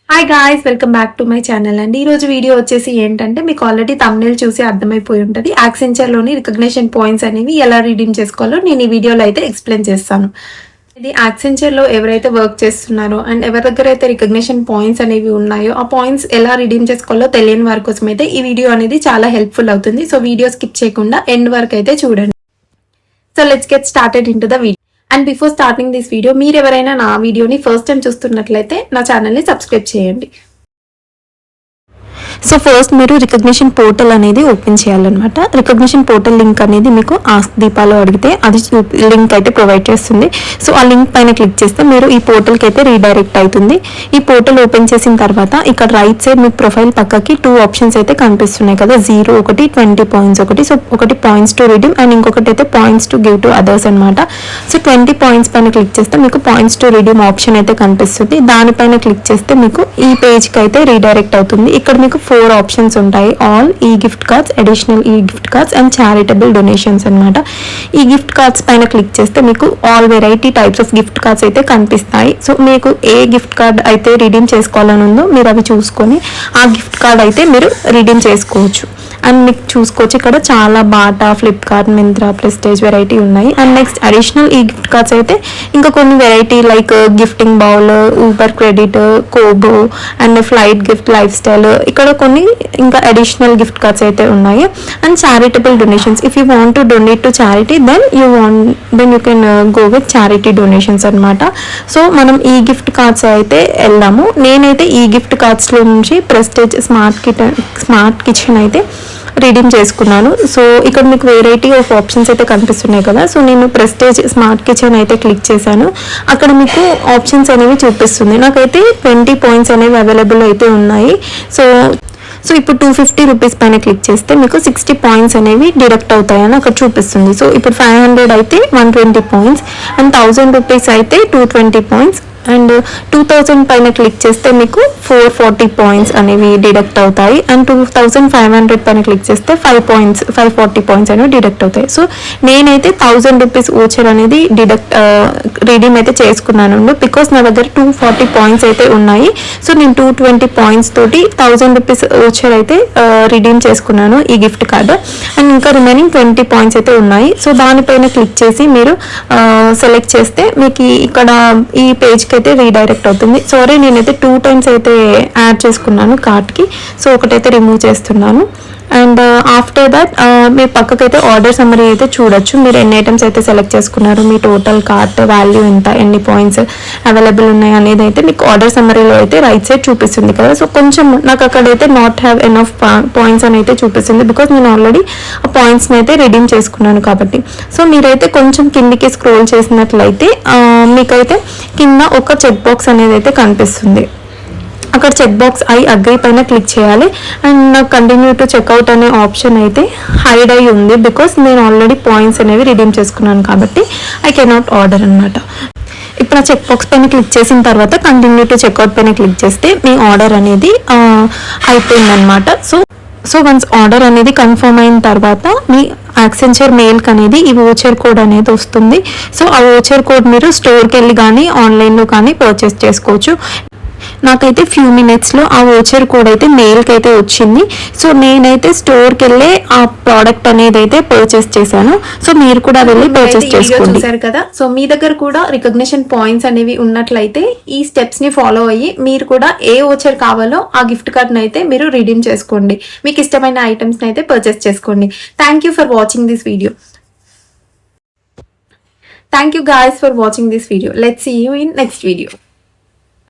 Hi guys, welcome back to my channel అండి. ఈ రోజు వీడియో వచ్చేసి ఏంటంటే మీకు ఆల్రెడీ థంబ్నెయిల్ చూసి అర్థమైపోయి ఉంటుంది. యాక్సెంచర్లోని రికగ్నిషన్ పాయింట్స్ అనేవి ఎలా రిడీమ్ చేసుకోవాలో నేను ఈ వీడియోలో అయితే ఎక్స్ప్లెయిన్ చేస్తాను. ఇది యాక్సెంచర్లో ఎవరైతే వర్క్ చేస్తున్నారో అండ్ ఎవరి దగ్గర అయితే రికగ్నిషన్ పాయింట్స్ అనేవి ఉన్నాయో ఆ పాయింట్స్ ఎలా రిడీమ్ చేసుకోవాలో తెలియని వారి కోసం అయితే ఈ వీడియో అనేది చాలా హెల్ప్ఫుల్ అవుతుంది. సో వీడియో స్కిప్ చేయకుండా ఎండ్ వరకు అయితే చూడండి. So let's get started into the video. And before starting this video మీరు ఎవరైనా నా వీడియోని ఫస్ట్ టైం చూస్తున్నట్లయితే నా ఛానల్ని సబ్స్క్రైబ్ చేయండి. సో ఫస్ట్ మీరు రికగ్నిషన్ పోర్టల్ అనేది ఓపెన్ చేయాలన్నమాట. రికగ్నిషన్ పోర్టల్ లింక్ అనేది మీకు ఆస్క్ దీపాలో అడిగితే అది లింక్ అయితే ప్రొవైడ్ చేస్తుంది. సో ఆ లింక్ పైన క్లిక్ చేస్తే మీరు ఈ పోర్టల్కి అయితే రీడైరెక్ట్ అవుతుంది. ఈ పోర్టల్ ఓపెన్ చేసిన తర్వాత ఇక్కడ రైట్ సైడ్ మీ ప్రొఫైల్ పక్కకి 2 ఆప్షన్స్ అయితే కనిపిస్తున్నాయి కదా, 0 ఒకటి, 20 పాయింట్స్ ఒకటి. సో ఒకటి పాయింట్స్ టు రిడీమ్ అండ్ ఇంకొకటి అయితే points to give to others అనమాట. సో 20 పాయింట్స్ పైన క్లిక్ చేస్తే మీకు పాయింట్స్ టు రిడీమ్ ఆప్షన్ అయితే కనిపిస్తుంది. దానిపైన క్లిక్ చేస్తే మీకు ఈ పేజ్కి అయితే రీడైరెక్ట్ అవుతుంది. ఇక్కడ మీకు 4 ఆప్షన్స్ ఉంటాయి. ఆల్, ఈ గిఫ్ట్ కార్డ్స్, అడిషనల్ ఈ gift cards and charitable donations అనమాట. ఈ గిఫ్ట్ కార్డ్స్ పైన క్లిక్ చేస్తే మీకు all variety types of gift cards అయితే కనిపిస్తాయి. సో మీకు ఏ గిఫ్ట్ కార్డ్ అయితే రిడీమ్ చేసుకోవాలని ఉందో మీరు అవి చూసుకొని ఆ గిఫ్ట్ కార్డ్ అయితే మీరు రిడీమ్ చేసుకోవచ్చు. అండ్ మీకు చూసుకోవచ్చు ఇక్కడ చాలా Bata, Flipkart, Myntra, Prestige variety ఉన్నాయి. అండ్ నెక్స్ట్ అడిషనల్ ఈ గిఫ్ట్ కార్డ్స్ అయితే ఇంకా కొన్ని variety like gifting bowl, Uber credit, Kobo and flight gift, lifestyle, ఇక్కడ కొన్ని ఇంకా అడిషనల్ గిఫ్ట్ కార్డ్స్ అయితే ఉన్నాయి. And charitable donations, if you want to donate to charity then you can go with charity donations అనమాట. So మనం ఈ gift cards అయితే వెళ్దాము. నేనైతే ఈ గిఫ్ట్ కార్డ్స్లో నుంచి ప్రెస్టేజ్ స్మార్ట్ కిచెన్ అయితే రిడీమ్ చేసుకున్నాను. సో ఇక్కడ మీకు వెరైటీ ఆఫ్ ఆప్షన్స్ అయితే కనిపిస్తున్నాయి కదా. సో నేను ప్రెస్టేజ్ స్మార్ట్ కిచెన్ అయితే క్లిక్ చేశాను. అక్కడ మీకు ఆప్షన్స్ అనేవి చూపిస్తుంది. నాకైతే 20 పాయింట్స్ అనేవి అవైలబుల్ అయితే ఉన్నాయి. సో ఇప్పుడు 250 రూపీస్ పైన క్లిక్ చేస్తే మీకు 60 పాయింట్స్ అనేవి డిడక్ట్ అవుతాయని అక్కడ చూపిస్తుంది. సో ఇప్పుడు 500 అయితే 120 పాయింట్స్ అండ్ 1000 రూపీస్ అయితే 220 పాయింట్స్ అండ్ 2000 పైన క్లిక్ చేస్తే మీకు 440 పాయింట్స్ అనేవి డిడక్ట్ అవుతాయి. అండ్ 2500 పైన క్లిక్ చేస్తే 540 పాయింట్స్ అనేవి డిడక్ట్ అవుతాయి. సో నేనైతే 1000 రూపీస్ ఓచర్ అనేది రిడీమ్ అయితే చేసుకున్నాను బికాస్ నా దగ్గర 240 పాయింట్స్ అయితే ఉన్నాయి. సో నేను 220 పాయింట్స్ తోటి 1000 రూపీస్ ఓచర్ అయితే రిడీమ్ చేసుకున్నాను ఈ గిఫ్ట్ కార్డ్. అండ్ ఇంకా రిమైనింగ్ 20 పాయింట్స్ అయితే ఉన్నాయి. సో దానిపైన క్లిక్ చేసి మీరు సెలెక్ట్ చేస్తే మీకు ఇక్కడ ఈ పేజ్కి అయితే రీడైరెక్ట్ అవుతుంది. సారీ, నేనైతే 2 టైమ్స్ అయితే యాడ్ చేసుకున్నాను కార్ట్కి. సో ఒకటైతే రిమూవ్ చేస్తున్నాను. అండ్ ఆఫ్టర్ దట్ మీ పక్కకైతే ఆర్డర్ సమ్మరీ అయితే చూడొచ్చు. మీరు ఎన్ని ఐటమ్స్ అయితే సెలెక్ట్ చేసుకున్నారు, మీ టోటల్ కార్ట్ వాల్యూ ఎంత, ఎన్ని పాయింట్స్ అవైలబుల్ ఉన్నాయి అనేది అయితే మీకు ఆర్డర్ సమ్మరీలో అయితే రైట్ సైడ్ చూపిస్తుంది కదా. సో కొంచెం నాకు అక్కడైతే నాట్ హ్యావ్ ఎనఫ్ పాయింట్స్ అని అయితే చూపిస్తుంది బికాస్ నేను ఆల్రెడీ ఆ పాయింట్స్ని అయితే రిడీమ్ చేసుకున్నాను కాబట్టి. సో మీరైతే కొంచెం కిందికి స్క్రోల్ చేసినట్లయితే మీకైతే కింద ఒక చెక్ బాక్స్ అనేది అయితే కనిపిస్తుంది. అక్కడ చెక్ బాక్స్ ఐ అగ్రీ పైన క్లిక్ చేయాలి. అండ్ నాకు కంటిన్యూ టు చెక్అవుట్ అనే ఆప్షన్ అయితే హైడ్ అయి ఉంది బికాస్ నేను ఆల్రెడీ పాయింట్స్ అనేవి రిడీమ్ చేసుకున్నాను కాబట్టి ఐ కెనాట్ ఆర్డర్ అనమాట. ఇప్పుడు ఆ చెక్ బాక్స్ పైన క్లిక్ చేసిన తర్వాత కంటిన్యూ టు చెక్అవుట్ పైన క్లిక్ చేస్తే మీ ఆర్డర్ అనేది అయిపోయిందనమాట. సో వన్స్ ఆర్డర్ అనేది కన్ఫర్మ్ అయిన తర్వాత మీ యాక్సెంచర్ మెయిల్కి అనేది ఈ ఓచర్ కోడ్ అనేది వస్తుంది. సో ఆ ఓచర్ కోడ్ మీరు స్టోర్కి వెళ్ళి కానీ ఆన్లైన్లో కానీ పర్చేస్ చేసుకోవచ్చు. నాకైతే ఫ్యూ మినిట్స్లో ఆ ఓచర్ కోడ్ అయితే మెయిల్కి అయితే వచ్చింది. సో నేనైతే స్టోర్కి వెళ్ళి ఆ ప్రోడక్ట్ అనేది అయితే పర్చేస్ చేశాను. సో మీరు కూడా వెళ్ళి పర్చేస్ చేసుకోండి. చూసారు కదా. సో మీ దగ్గర కూడా రికగ్నిషన్ పాయింట్స్ అనేవి ఉన్నట్లయితే ఈ స్టెప్స్ ని ఫాలో అయ్యి మీరు కూడా ఏ ఓచర్ కావాలో ఆ గిఫ్ట్ కార్డ్ అయితే మీరు రిడీమ్ చేసుకోండి. మీకు ఇష్టమైన ఐటమ్స్ అయితే పర్చేస్ చేసుకోండి. Thank you for watching this video. Thank you guys for watching this video. Let's see you in next video.